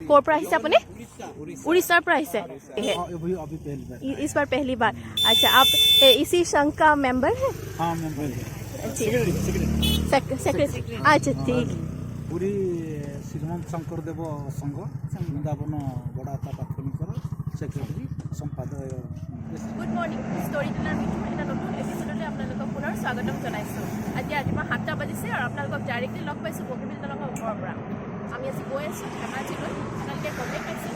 ক'ৰ পৰা আহিছে আপুনি उड़ीसा पर আহিছে इस बार पहली बार अच्छा आप इसी संघ का मेंबर है हाँ मेंबर है सेक्रेटरी अच्छा ठीक पूरी श्रीमंत शंकर देव संघ वृंदावन बड़ाता प्राथमिकर सेक्रेटरी संपादक गुड मर्निंग स्टोरी टेलार मिटू এটা নতুন এপিসোডলৈ আপোনালোকক পুনৰ স্বাগতম জনাইছোঁ আজি ৰাতিপুৱা 7টা বাজিছে আৰু আপোনালোকক ডাইৰেক্টলি লগ পাইছোঁ বগীবিল দলঙৰ ওপৰৰ পৰা আমি আজি গৈ আছোঁ ধেমাজিলৈ আপোনালোকে গমেই পাইছে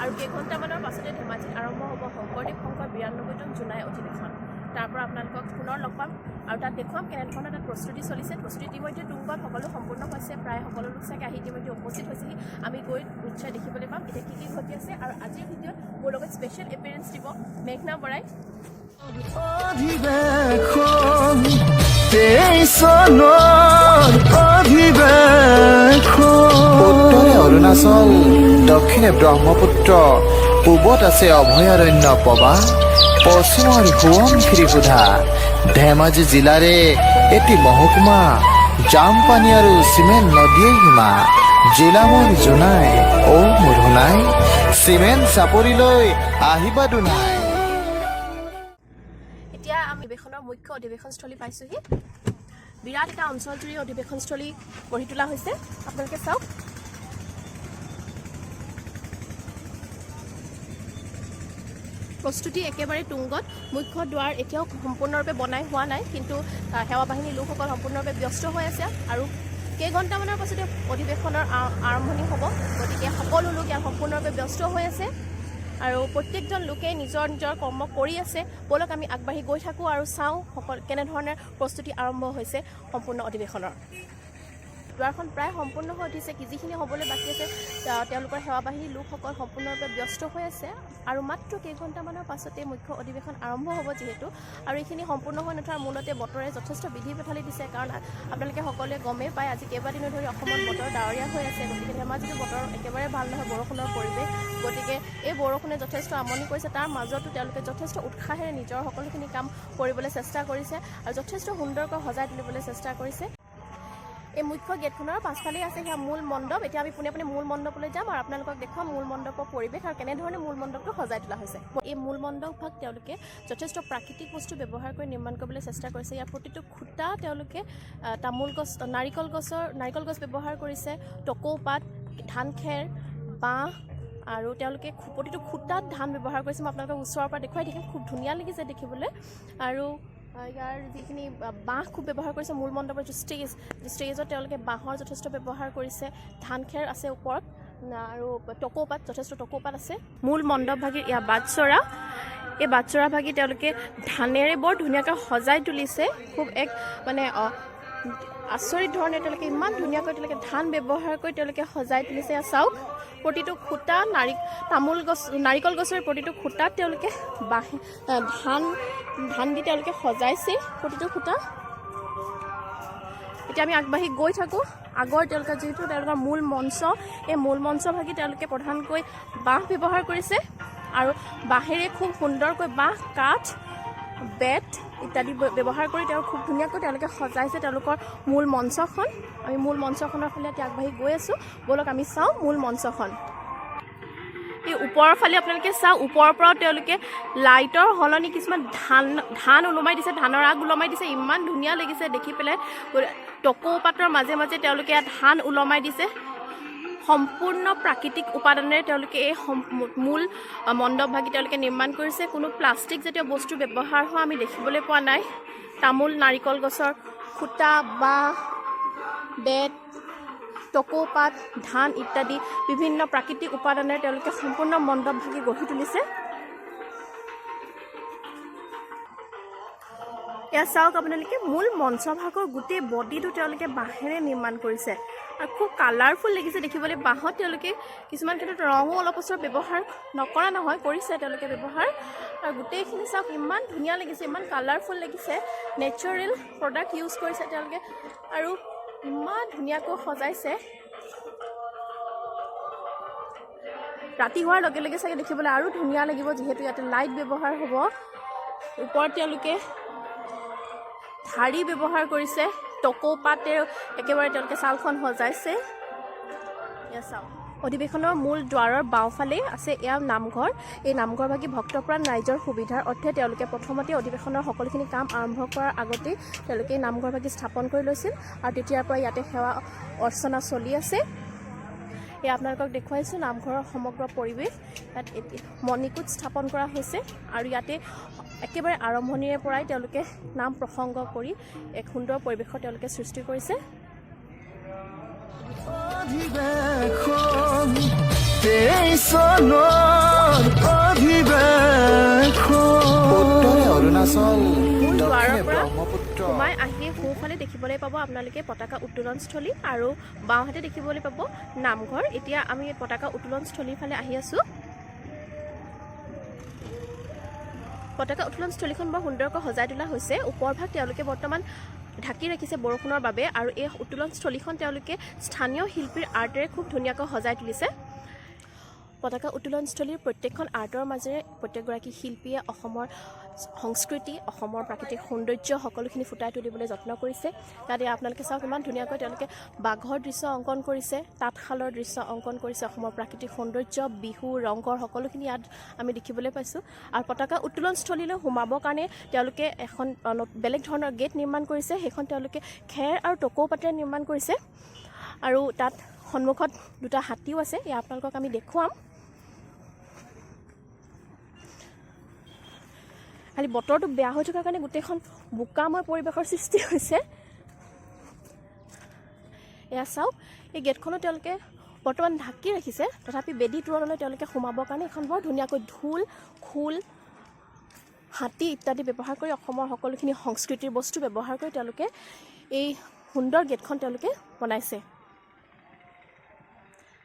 আৰু কেইঘণ্টামানৰ পাছতে ধেমাজিত আৰম্ভ হ'ব শংকৰদেৱ সংঘৰ 92তম জুলাই অধিৱেশন তাৰ পৰা আপোনালোকক পুনৰ লগ পাম আৰু তাত দেখুৱাম কেনেধৰণৰ তাত প্ৰস্তুতি চলিছে প্ৰস্তুতি ইতিমধ্যে তুংগত সকলো সম্পূৰ্ণ হৈছে প্ৰায় সকলো লোক চাগে আহি ইতিমধ্যে উপস্থিত হৈছেহি আমি গৈ নিশ্চয় দেখিবলৈ পাম এতিয়া কি ঘটি আছে আৰু আজিৰ ভিডিঅ'ত মোৰ লগত স্পেচিয়েল এপিয়াৰেঞ্চ দিব মেঘনা বৰাই উত্তৰে অৰুণাচল দক্ষিণে ব্ৰহ্মপুত্ৰ পূবত আছে অভয়াৰণ্য পবা পশ্চিমৰ সোৱণশিৰি সোধা ধেমাজি জিলাৰে এটি মহকুমা জামপানী আৰু চিমেণ্ট নদীয়ে সীমা জিলা মোৰ জোনাই অ মুধুনাই চিমেণ্ট চাপৰিলৈ আহিবা দুনাই এতিয়া আমি অধিৱেশনৰ মুখ্য অধিৱেশনস্থলী পাইছোঁহি বিৰাট এটা অঞ্চলজুৰি অধিৱেশনস্থলী গঢ়ি তোলা হৈছে আপোনালোকে চাওক প্ৰস্তুতি একেবাৰে তুংগত মুখ্য দুৱাৰ এতিয়াও সম্পূৰ্ণৰূপে বনাই হোৱা নাই কিন্তু সেৱা বাহিনীৰ লোকসকল সম্পূৰ্ণৰূপে ব্যস্ত হৈ আছে আৰু কেইঘণ্টামানৰ পাছতে অধিৱেশনৰ আৰম্ভণি হ'ব গতিকে সকলো লোক ইয়াত সম্পূৰ্ণৰূপে ব্যস্ত হৈ আছে আৰু প্ৰত্যেকজন লোকে নিজৰ নিজৰ কৰ্ম কৰি আছে বলক আমি আগবাঢ়ি গৈ থাকোঁ আৰু চাওঁ কেনেধৰণে প্ৰস্তুতি আৰম্ভ হৈছে সম্পূৰ্ণ অধিৱেশনৰ দুৱাৰখন প্ৰায় সম্পূৰ্ণ হৈ উঠিছে যিখিনি হ'বলৈ বাকী আছে তেওঁলোকৰ সেৱা বাহিনীৰ লোকসকল সম্পূৰ্ণৰূপে ব্যস্ত হৈ আছে আৰু মাত্ৰ কেইঘণ্টামানৰ পাছতে মুখ্য অধিৱেশন আৰম্ভ হ'ব যিহেতু আৰু এইখিনি সম্পূৰ্ণ হৈ নুঠাৰ মূলতে বতৰে যথেষ্ট বিধি পথালি দিছে কাৰণ আপোনালোকে সকলোৱে গমেই পায় আজি কেইবাদিনো ধৰি অসমত বতৰ ডাৱৰীয়া হৈ আছে গতিকে ধেমাজিটো বতৰ একেবাৰে ভাল নহয় বৰষুণৰ পৰিৱেশ গতিকে এই বৰষুণে যথেষ্ট আমনি কৰিছে তাৰ মাজতো তেওঁলোকে যথেষ্ট উৎসাহেৰে নিজৰ সকলোখিনি কাম কৰিবলৈ চেষ্টা কৰিছে আৰু যথেষ্ট সুন্দৰকৈ সজাই তুলিবলৈ চেষ্টা কৰিছে এই মুখ্য গেটখনৰ পাছফালে আছে সেয়া মূল মণ্ডপ এতিয়া আমি পোনে পোনে মূল মণ্ডপলৈ যাম আৰু আপোনালোকক দেখুৱাম মূল মণ্ডপৰ পৰিৱেশ আৰু কেনেধৰণে মূল মণ্ডপটো সজাই তোলা হৈছে এই মূল মণ্ডপ ভাগ তেওঁলোকে যথেষ্ট প্ৰাকৃতিক বস্তু ব্যৱহাৰ কৰি নিৰ্মাণ কৰিবলৈ চেষ্টা কৰিছে ইয়াৰ প্ৰতিটো খুঁটা তেওঁলোকে তামোল গছ নাৰিকল গছ ব্যৱহাৰ কৰিছে টকৌ পাত ধান খেৰ বাঁহ আৰু তেওঁলোকে প্ৰতিটো খুঁটাত ধান ব্যৱহাৰ কৰিছে মই আপোনালোকক ওচৰৰ পৰা দেখুৱাই দেখিম খুব ধুনীয়া লাগিছে দেখিবলৈ আৰু ইয়াৰ যিখিনি বাঁহ খুব ব্যৱহাৰ কৰিছে মূল মণ্ডপৰ ষ্টেজত তেওঁলোকে বাঁহৰ যথেষ্ট ব্যৱহাৰ কৰিছে ধান খেৰ আছে ওপৰত আৰু টকৌপাত যথেষ্ট টকৌপাত আছে মূল মণ্ডপ ভাগি ইয়াৰ বাটচৰা এই বাটচৰা ভাগি তেওঁলোকে ধানেৰে বৰ ধুনীয়াকৈ সজাই তুলিছে খুব এক মানে আচৰিত ধৰণে তেওঁলোকে ইমান ধুনীয়াকৈ তেওঁলোকে ধান ব্যৱহাৰ কৰি তেওঁলোকে সজাই তুলিছে চাওক প্ৰতিটো খুঁটা নাৰিকল গছৰ প্ৰতিটো খুঁটাত তেওঁলোকে ধান দি তেওঁলোকে সজাইছে প্ৰতিটো খুঁটা এতিয়া আমি আগবাঢ়ি গৈ থাকোঁ আগৰ তেওঁলোকে যিহেতু তেওঁলোকৰ মূল মঞ্চ এই মূল মঞ্চ ভাগি তেওঁলোকে প্ৰধানকৈ বাঁহ ব্যৱহাৰ কৰিছে আৰু বাঁহেৰে খুব সুন্দৰকৈ বাঁহ কাঠ বেত ইত্যাদি ব্যৱহাৰ কৰি তেওঁ খুব ধুনীয়াকৈ তেওঁলোকে সজাইছে তেওঁলোকৰ মূল মঞ্চখন আমি মূল মঞ্চখনৰ ফালে এতিয়া আগবাঢ়ি গৈ আছোঁ বলক আমি চাওঁ মূল মঞ্চখন এই ওপৰৰ ফালে আপোনালোকে চাওক ওপৰৰ পৰাও তেওঁলোকে লাইটৰ সলনি কিছুমান ধান ওলমাই দিছে ধানৰ আগ ওলমাই দিছে ইমান ধুনীয়া লাগিছে দেখি পেলাই টকৌ পাতৰ মাজে মাজে তেওঁলোকে ইয়াত ধান ওলমাই দিছে সম্পূৰ্ণ প্ৰাকৃতিক উপাদানেৰে তেওঁলোকে এই মূল মণ্ডপ ভাগি তেওঁলোকে নিৰ্মাণ কৰিছে কোনো প্লাষ্টিক জাতীয় বস্তু ব্যৱহাৰ হোৱা আমি দেখিবলৈ পোৱা নাই তামোল নাৰিকল গছৰ খুঁটা বাঁহ বেত টকৌপাত ধান ইত্যাদি বিভিন্ন প্ৰাকৃতিক উপাদানেৰে তেওঁলোকে সম্পূৰ্ণ মণ্ডপ ভাগি গঢ়ি তুলিছে এয়া চাওক আপোনালোকে মূল মঞ্চভাগৰ গোটেই বডিটো তেওঁলোকে বাঁহেৰে নিৰ্মাণ কৰিছে আৰু খুব কালাৰফুল লাগিছে দেখিবলৈ বাঁহত তেওঁলোকে কিছুমান ক্ষেত্ৰত ৰঙো অলপ ওচৰ ব্যৱহাৰ নকৰা নহয় কৰিছে তেওঁলোকে ব্যৱহাৰ আৰু গোটেইখিনি চাওক ইমান ধুনীয়া লাগিছে ইমান কালাৰফুল লাগিছে নেচাৰেল প্ৰডাক্ট ইউজ কৰিছে তেওঁলোকে আৰু ইমান ধুনীয়াকৈ সজাইছে ৰাতি হোৱাৰ লগে লগে চাগে দেখিবলৈ আৰু ধুনীয়া লাগিব যিহেতু ইয়াতে লাইট ব্যৱহাৰ হ'ব ওপৰত তেওঁলোকে ধাৰি ব্যৱহাৰ কৰিছে টকৌ পাতেৰে একেবাৰে তেওঁলোকে ছালখন সজাইছে চাওক অধিৱেশনৰ মূল দুৱাৰৰ বাওঁফালে আছে এয়া নামঘৰ। এই নামঘৰভাগী ভক্তপ্ৰাণ ৰাইজৰ সুবিধাৰ অৰ্থে তেওঁলোকে প্ৰথমতে অধিৱেশনৰ সকলোখিনি কাম আৰম্ভ কৰাৰ আগতেই তেওঁলোকে এই নামঘৰভাগী স্থাপন কৰি লৈছিল আৰু তেতিয়াৰ পৰা ইয়াতে সেৱা অৰ্চনা চলি আছে। এয়া আপোনালোকক দেখুৱাইছোঁ নামঘৰৰ সমগ্ৰ পৰিৱেশ। ইয়াত মণিকূট স্থাপন কৰা হৈছে আৰু ইয়াতে একেবাৰে আৰম্ভণিৰে পৰাই তেওঁলোকে নাম প্ৰসংগ কৰি এক সুন্দৰ পৰিৱেশৰ তেওঁলোকে সৃষ্টি কৰিছে। উত্তৰে অৰুণাচল মূল দুৱাৰৰ দক্ষিণে পৰা ব্ৰহ্মপুত্ৰ সোমাই আহি সোঁফালে দেখিবলৈ পাব আপোনালোকে পতাকা উত্তোলনস্থলী আৰু বাওঁহাতে দেখিবলৈ পাব নামঘৰ। এতিয়া আমি পতাকা উত্তোলনস্থলীৰ ফালে আহি আছোঁ। পতাকা উত্তোলনস্থলীখন বৰ সুন্দৰকৈ সজাই তোলা হৈছে। ওপৰভাগ তেওঁলোকে বৰ্তমান ঢাকি ৰাখিছে বৰষুণৰ বাবে আৰু এই উত্তোলনস্থলীখন তেওঁলোকে স্থানীয় শিল্পীৰ আৰ্টেৰে খুব ধুনীয়াকৈ সজাই তুলিছে। পতাকা উত্তোলনস্থলীৰ প্ৰত্যেকখন আৰ্টৰ মাজেৰে প্ৰত্যেকগৰাকী শিল্পীয়ে অসমৰ সংস্কৃতি, অসমৰ প্ৰাকৃতিক সৌন্দৰ্য সকলোখিনি ফুটাই তুলিবলৈ যত্ন কৰিছে। তাতে আপোনালোকে চাওক ইমান ধুনীয়াকৈ তেওঁলোকে বাঘৰ দৃশ্য অংকন কৰিছে, তাঁতশালৰ দৃশ্য অংকন কৰিছে, অসমৰ প্ৰাকৃতিক সৌন্দৰ্য, বিহু, ৰংঘৰ সকলোখিনি ইয়াত আমি দেখিবলৈ পাইছোঁ। আৰু পতাকা উত্তোলনস্থলীলৈ সোমাবৰ কাৰণে তেওঁলোকে এখন বেলেগ ধৰণৰ গেট নিৰ্মাণ কৰিছে। সেইখন তেওঁলোকে খেৰ আৰু টকৌ পাতেৰে নিৰ্মাণ কৰিছে আৰু তাত সন্মুখত দুটা হাতীও আছে। এয়া আপোনালোকক আমি দেখুৱাম। খালি বতৰটো বেয়া হৈ থকাৰ কাৰণে গোটেইখন বোকাময় পৰিৱেশৰ সৃষ্টি হৈছে। এয়া চাওক, এই গেটখনো তেওঁলোকে বৰ্তমান ঢাকি ৰাখিছে, তথাপি বেদী তোৰণলৈ তেওঁলোকে সোমাবৰ কাৰণে এখন বৰ ধুনীয়াকৈ ঢোল, খোল, হাতী ইত্যাদি ব্যৱহাৰ কৰি অসমৰ সকলোখিনি সংস্কৃতিৰ বস্তু ব্যৱহাৰ কৰি তেওঁলোকে এই সুন্দৰ গেটখন তেওঁলোকে বনাইছে।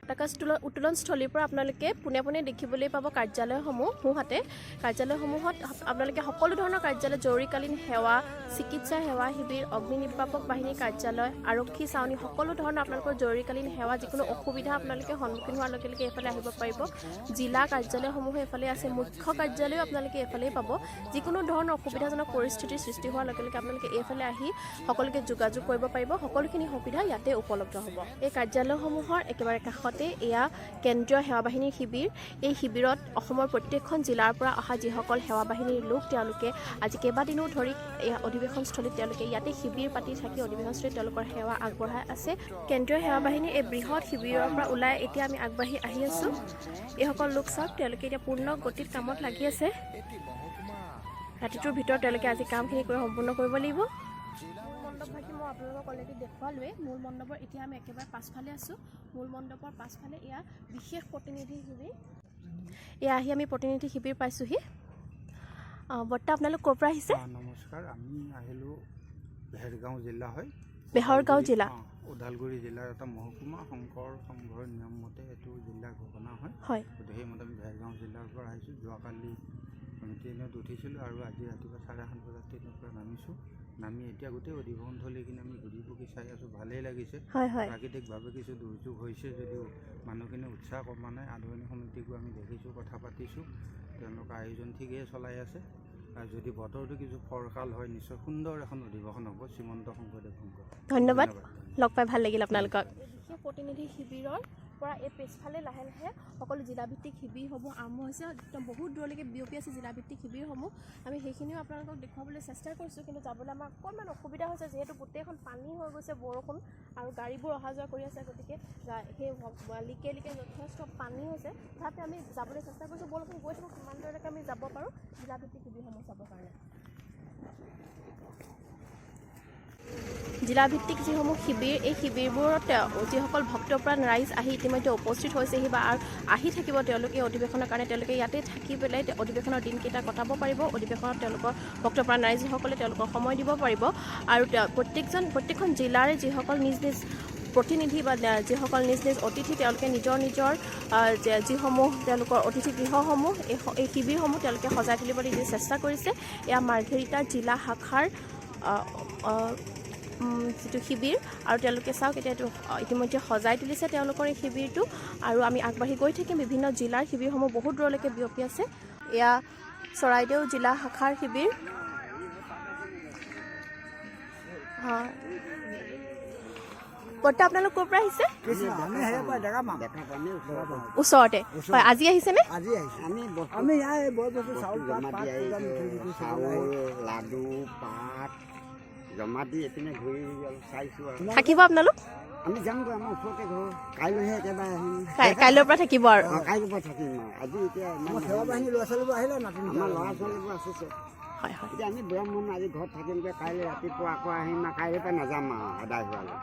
পতাকা উত্তোলনস্থলীৰ পৰা আপোনালোকে পোনে পোনে দেখিবলৈ পাব কাৰ্যালয়সমূহ। সোঁহাতে কাৰ্যালয়সমূহত আপোনালোকে সকলো ধৰণৰ কাৰ্যালয়, জৰুৰীকালীন সেৱা, চিকিৎসা সেৱা শিবিৰ, অগ্নি নিৰ্বাপক বাহিনীৰ কাৰ্যালয়, আৰক্ষী ছাউনী, সকলো ধৰণৰ আপোনালোকৰ জৰুৰীকালীন সেৱা, যিকোনো অসুবিধা আপোনালোকে সন্মুখীন হোৱাৰ লগে লগে এইফালে আহিব পাৰিব। জিলা কাৰ্যালয়সমূহ এইফালে আছে, মুখ্য কাৰ্যালয়ো আপোনালোকে এইফালেই পাব। যিকোনো ধৰণৰ অসুবিধাজনক পৰিস্থিতিৰ সৃষ্টি হোৱাৰ লগে লগে আপোনালোকে এইফালে আহি সকলোকে যোগাযোগ কৰিব পাৰিব। সকলোখিনি সুবিধা ইয়াতে উপলব্ধ হ'ব। এই কাৰ্যালয়সমূহৰ একেবাৰে কাষত এয়া কেন্দ্ৰীয় সেৱা বাহিনীৰ শিবিৰ। এই শিবিৰত অসমৰ প্ৰত্যেকখন জিলাৰ পৰা অহা যিসকল সেৱা বাহিনীৰ লোক তেওঁলোকে আজি কেইবাদিনো ধৰি এই অধিৱেশনস্থলীত তেওঁলোকে ইয়াতে শিবিৰ পাতি থাকি অধিৱেশনস্থলীত তেওঁলোকৰ সেৱা আগবঢ়াই আছে। কেন্দ্ৰীয় সেৱা বাহিনীৰ এই বৃহৎ শিবিৰৰ পৰা ওলাই এতিয়া আমি আগবাঢ়ি আহি আছোঁ। এইসকল লোক চাওক, তেওঁলোকে এতিয়া পূৰ্ণ গতিত কামত লাগি আছে। ৰাতিটোৰ ভিতৰত তেওঁলোকে আজি কামখিনি কৰি সম্পূৰ্ণ কৰিব লাগিব। মণ্ডপভাগি মই আপোনালোকক অলৰেডি দেখুৱালোৱে। মূল মণ্ডপৰ এতিয়া আমি একেবাৰে পাছফালে আছোঁ। মূল মণ্ডপৰ পাছফালে এয়া বিশেষ প্ৰতিনিধি শিবিৰ। এয়া আহি আমি প্ৰতিনিধি শিবিৰ পাইছোঁহি। বৰ্তা আপোনালোক ক'ৰ পৰা আহিছে? নমস্কাৰ, আমি আহিলোঁ বেহৰগাঁও জিলা হয়। বেহৰগাঁও জিলা, ওদালগুৰি জিলাৰ এটা মহকুমা। শংকৰ সংঘৰ নিয়ম মতে এইটো জিলা ঘোষণা হয়। গতিকে সেইমতে আমি বেহৰগাঁও জিলাৰ পৰা আহিছোঁ। যোৱাকালি আমি ট্ৰেইনত উঠিছিলোঁ আৰু আজি ৰাতিপুৱা 7:30 বজাত ট্ৰেইনৰ পৰা নামিছোঁ। নামি এতিয়া গোটেই অধিৱেশনস্থলীখিনি আমি ঘূৰি পকি চাই আছোঁ। ভালেই লাগিছে। প্ৰাকৃতিকভাৱে কিছু দুৰ্যোগ হৈছে যদিও মানুহখিনি উৎসাহ কমা নাই। আদৰণি সমিতিকো আমি দেখিছোঁ, কথা পাতিছোঁ, তেওঁলোকৰ আয়োজন ঠিকেই চলাই আছে। আৰু যদি বতৰটো কিছু ফৰকাল হয় নিশ্চয় সুন্দৰ এখন অধিৱেশন হ'ব। শ্ৰীমন্ত শংকৰদেৱ শংকৰ। ধন্যবাদ, লগ পাই ভাল লাগিল আপোনালোকক। বিশেষ প্ৰতিনিধি শিবিৰৰ পৰা এই পিছফালে লাহে লাহে সকলো জিলাভিত্তিক শিবিৰসমূহ আৰম্ভ হৈছে। একদম বহুত দূৰলৈকে বিয়পি আছে জিলাভিত্তিক শিবিৰসমূহ। আমি সেইখিনিও আপোনালোকক দেখুৱাবলৈ চেষ্টা কৰিছোঁ, কিন্তু যাবলৈ আমাৰ অকণমান অসুবিধা হৈছে যিহেতু গোটেইখন পানী হৈ গৈছে, বৰষুণ আৰু গাড়ীবোৰ অহা যোৱা কৰি আছে। গতিকে সেই লিকে লিকে যথেষ্ট পানী হৈছে। তথাপি আমি যাবলৈ চেষ্টা কৰিছোঁ। বৰষুণ গৈ থাকক, কিমান দূৰলৈকে আমি যাব পাৰোঁ জিলাভিত্তিক শিবিৰসমূহ চাবৰ কাৰণে। জিলাভিত্তিক যিসমূহ শিবিৰ, এই শিবিৰবোৰত যিসকল ভক্তপ্ৰাণ ৰাইজ আহি ইতিমধ্যে উপস্থিত হৈছেহি বা আহি থাকিব তেওঁলোকে অধিৱেশনৰ কাৰণে, তেওঁলোকে ইয়াতে থাকি পেলাই অধিৱেশনৰ দিনকেইটা কটাব পাৰিব। অধিৱেশনত তেওঁলোকৰ ভক্তপ্ৰাণ ৰাইজসকলে তেওঁলোকৰ সময় দিব পাৰিব। আৰু প্ৰত্যেকখন জিলাৰে যিসকল নিজ নিজ প্ৰতিনিধি বা যিসকল নিজ নিজ অতিথি, তেওঁলোকে নিজৰ নিজৰ যিসমূহ তেওঁলোকৰ অতিথি গৃহসমূহ, এই শিবিৰসমূহ তেওঁলোকে সজাই তুলিবলৈ চেষ্টা কৰিছে। এয়া মাৰ্ঘেৰিটা জিলা শাখাৰ যিটো শিবিৰ, আৰু তেওঁলোকে চাওক এতিয়া এইটো ইতিমধ্যে সজাই তুলিছে তেওঁলোকৰ এই শিবিৰটো। আৰু আমি আগবাঢ়ি গৈ থাকিম। বিভিন্ন জিলাৰ শিবিৰসমূহ বহুত দূৰলৈকে বিয়পি আছে। এয়া চৰাইদেউ জিলা শাখাৰ শিবিৰ। বৰ্তা আপোনালোক ক'ৰ পৰা আহিছে? ওচৰতে হয়। আজি আহিছেনে? আমি চাউল লাডু পাত জমা দি এইপিনে ঘূৰি চাইছোঁ আৰু থাকিব আপোনালোক? আমি যামগৈ আমাৰ ওচৰতে ঘৰ। কাইলৈহে একেবাৰে আহিম। কাইলৈৰ পৰা থাকিব আৰু? কাইলৈৰ পৰা থাকিম আজি এতিয়া সেৱা বাহিনী ল'ৰা ছোৱালীবোৰ আহিলে আমাৰ ল'ৰা ছোৱালীবোৰ আছে হয় হয়। এতিয়া আমি বুঢ়া মানুহ আজি ঘৰত থাকিমগৈ। কাইলৈ ৰাতিপুৱা আকৌ আহিম আৰু কাইলৈৰ পৰা নাযাম আৰু আদায় হোৱালৈ।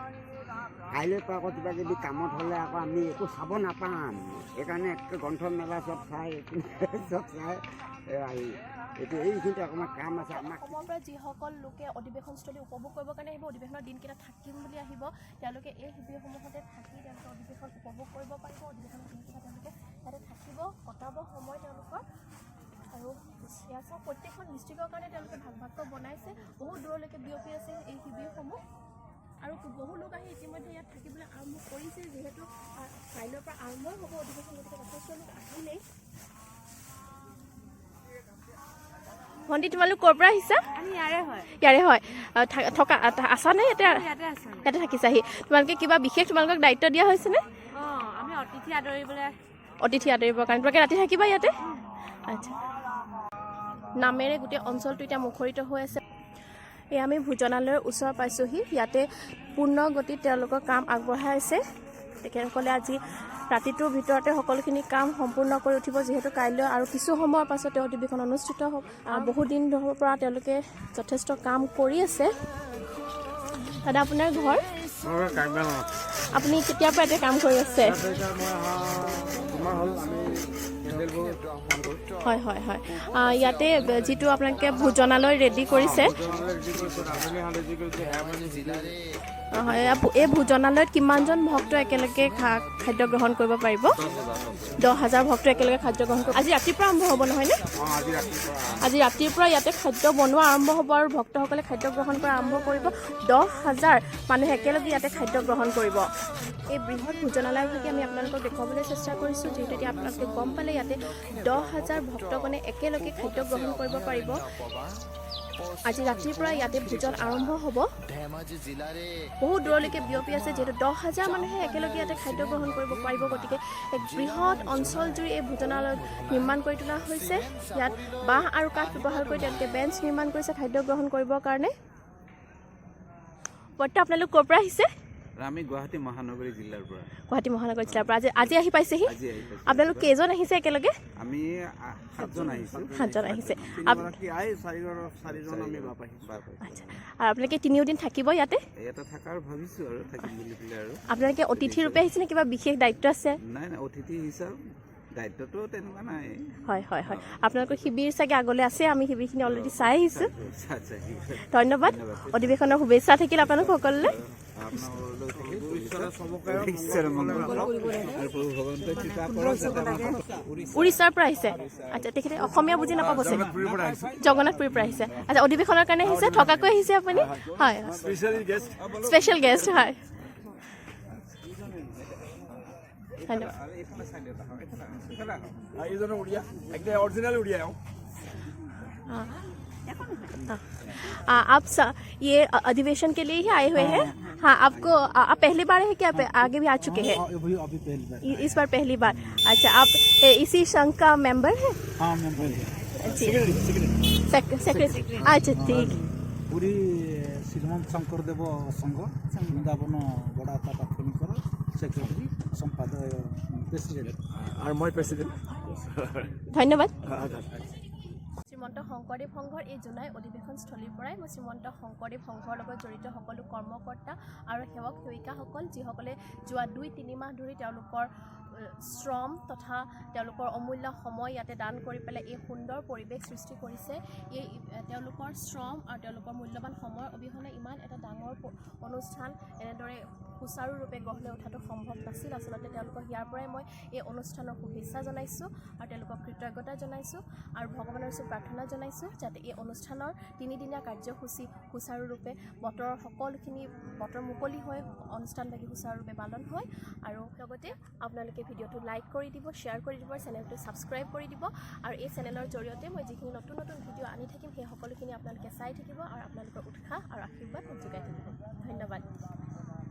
কাইলৈৰ পৰা আকৌ কিবা কিবি কামত হ'লে আকৌ আমি একো চাব নাপাম। সেইকাৰণে গ্ৰন্থ মেলা চব চাই চব চাই আহি এতিয়া এইখিনিতে অকণমান কাম আছে আমাক। অসমৰ পৰা যিসকল লোকে অধিৱেশনস্থলী উপভোগ কৰিবৰ কাৰণে আহিব, অধিৱেশনৰ দিনকেইটা থাকিম বুলি আহিব, তেওঁলোকে এই শিবিৰসমূহতে থাকি তেওঁলোকে অধিৱেশন উপভোগ কৰিব পাৰিব। অধিৱেশনৰ দিনকেইটা তেওঁলোকে ইয়াতে থাকিব, কটাব সময় তেওঁলোকৰ। আৰু ইয়াত চব প্ৰত্যেকখন ডিষ্ট্ৰিক্টৰ কাৰণে তেওঁলোকে ভাগ ভাগকৈ বনাইছে। বহুত দূৰলৈকে বিয়পি আছে এই শিবিৰসমূহ আৰু বহু লোক আহি ইতিমধ্যে ইয়াত থাকিবলৈ আৰম্ভ কৰিছে। যিহেতু কাইলৈৰ পৰা আৰম্ভ হ'ব অধিৱেশন, গতিকে যথেষ্ট লোক আহিলেই। ভণ্টি তোমালোক ক'ৰ পৰা আহিছা? ইয়াৰে হয়। থকা আছানে ইয়াতে? ইয়াতে থাকিছাহি। তোমালোকে কিবা বিশেষ তোমালোকক দায়িত্ব দিয়া হৈছেনে? আমি অতিথি আদৰিবৰ কাৰণে তোমালোকে ৰাতি থাকিবা ইয়াতে? আচ্ছা। নামেৰে গোটেই অঞ্চলটো এতিয়া মুখৰিত হৈ আছে। এই আমি ভোজনালয়ৰ ওচৰ পাইছোঁহি। ইয়াতে পূৰ্ণ গতিত তেওঁলোকৰ কাম আগবঢ়াই আছে। তেখেতসকলে আজি ৰাতিটোৰ ভিতৰতে সকলোখিনি কাম সম্পূৰ্ণ কৰি উঠিব, যিহেতু কাইলৈ আৰু কিছু সময়ৰ পাছতে অধিৱেশন অনুষ্ঠিত হ'ব। বহুদিন পৰা তেওঁলোকে যথেষ্ট কাম কৰি আছে। দাদা আপোনাৰ ঘৰ? আপুনি কেতিয়াৰ পৰা ইয়াতে কাম কৰি আছে? হয় হয় হয়। ইয়াতে যিটো আপোনালোকে ভোজনালয় ৰেডি কৰিছে, হয়, এই ভোজনালয়ত কিমানজন ভক্ত একেলগে খাদ্য গ্ৰহণ কৰিব পাৰিব? 10,000 ভক্ত একেলগে খাদ্য গ্ৰহণ কৰিব। আজি ৰাতিৰ পৰা আৰম্ভ হ'ব নহয়নে? আজি ৰাতিৰ পৰা ইয়াতে খাদ্য বনোৱা আৰম্ভ হ'ব আৰু ভক্তসকলে খাদ্য গ্ৰহণ কৰা আৰম্ভ কৰিব। 10,000 মানুহে একেলগে ইয়াতে খাদ্য গ্ৰহণ কৰিব। এই বৃহৎ ভোজনালয়ভাগে আমি আপোনালোকক দেখুৱাবলৈ চেষ্টা কৰিছোঁ, যিহেতু এতিয়া আপোনালোকে গম পালে ইয়াতে 10,000 ভক্তগণে একেলগে খাদ্য গ্ৰহণ কৰিব পাৰিব। আজি ৰাতিৰ পৰা ইয়াতে ভোজন আৰম্ভ হ'ব। বহুত দূৰলৈকে বিয়পি আছে, যিহেতু 10,000 মানুহে একেলগে ইয়াতে খাদ্য গ্ৰহণ কৰিব পাৰিব। গতিকে এক বৃহৎ অঞ্চলজুৰি এই ভোজনালয় নিৰ্মাণ কৰি তোলা হৈছে। ইয়াত বাঁহ আৰু কাঠ ব্যৱহাৰ কৰি তেওঁলোকে বেঞ্চ নিৰ্মাণ কৰিছে খাদ্য গ্ৰহণ কৰিবৰ কাৰণে। বৰ্তমান আপোনালোক ক'ৰ পৰা আহিছে? আমি গুৱাহাটী মহানগৰী জিলাৰ পৰা। গুৱাহাটী মহানগৰ জিলাৰ পৰা আজি আহি পাইছেহি। আপোনালোক কেইজন আহিছে একেলগে? আমি 7জন আহিছোঁ। 7জন আহিছে। চাৰিজন আমি বাপ আহিছোঁ। আচ্ছা, আৰু আপোনালোকে 3 দিন থাকিব ইয়াতে? ইয়াতে থকাৰ ভাবিছোঁ আৰু থাকিম বুলি পেলাই আৰু। আপোনালোকে অতিথি ৰূপে আহিছে নে কিবা বিশেষ দায়িত্ব আছে? নাই অতিথি হিচাপ দায়িত্বটো তেনেকুৱা নাই। হয় হয় হয়। আপোনালোকৰ শিবিৰ চাগে আগলৈ আছে, আমি শিবিৰখিনি অলৰেডি চাই আহিছোঁ। ধন্যবাদ। অধিৱেশনৰ শুভেচ্ছা থাকিল আপোনালোক সকলোলৈ। উৰিষ্যাৰ পৰা আহিছে? আচ্ছা, তেখেতে অসমীয়া বুজি নাপাব চাগে? জগন্নাথপুৰীৰ পৰা আহিছে। আচ্ছা, অধিৱেশনৰ কাৰণে আহিছে? থকাকৈ আহিছে আপুনি? হয়, স্পেচিয়েল গেষ্ট। হয়, ধন্যবাদ। आप ये अधिवेशन के लिए ही आए हुए हैं? हाँ, आपको आप पहली बार है क्या आगे भी आ चुके हैं? अभी पहली बार। इस बार पहली बार। अच्छा, आप इसी संघ का मेंबर है? हाँ, मेंबर है। सेक्रेटरी। अच्छा, ठीक। पूरी श्रीमंत शंकरदेव संघ वृंदावन बड़ा प्राथमिकर सेक्रेटरी संपादक प्रेसिडेंट और मैं प्रेसिडेंट। धन्यवाद। শ্ৰীমন্ত শংকৰদেৱ সংঘৰ এই জুলাই অধিৱেশনস্থলীৰ পৰাই মই শ্ৰীমন্ত শংকৰদেৱ সংঘৰ লগত জড়িত সকলো কৰ্মকৰ্তা আৰু সেৱক সেৱিকাসকল, যিসকলে যোৱা 2-3 মাহ ধৰি তেওঁলোকৰ শ্ৰম তথা তেওঁলোকৰ অমূল্য সময় ইয়াতে দান কৰি পেলাই এই সুন্দৰ পৰিৱেশ সৃষ্টি কৰিছে। এই তেওঁলোকৰ শ্ৰম আৰু তেওঁলোকৰ মূল্যৱান সময়ৰ অবিহনে ইমান এটা ডাঙৰ অনুষ্ঠান এনেদৰে সুচাৰুৰূপে গঢ় লৈ উঠাটো সম্ভৱ নাছিল। আচলতে তেওঁলোকক ইয়াৰ পৰাই মই এই অনুষ্ঠানৰ শুভেচ্ছা জনাইছোঁ আৰু তেওঁলোকক কৃতজ্ঞতা জনাইছোঁ আৰু ভগৱানৰ ওচৰত প্ৰাৰ্থনা জনাইছোঁ যাতে এই অনুষ্ঠানৰ 3দিনীয়া কাৰ্যসূচী সুচাৰুৰূপে সকলোখিনি বতৰ মুকলি হৈ অনুষ্ঠানভাগি সুচাৰুৰূপে পালন হয়। আৰু লগতে আপোনালোকে ভিডিঅ'টো লাইক কৰি দিব, শ্বেয়াৰ কৰি দিব, চেনেলটো ছাবস্ক্ৰাইব কৰি দিব আৰু এই চেনেলৰ জৰিয়তে মই যিখিনি নতুন নতুন ভিডিঅ' আনি থাকিম সেই সকলোখিনি আপোনালোকে চাই থাকিব আৰু আপোনালোকৰ উৎসাহ আৰু আশীৰ্বাদ যোগাই থাকিব। ধন্যবাদ।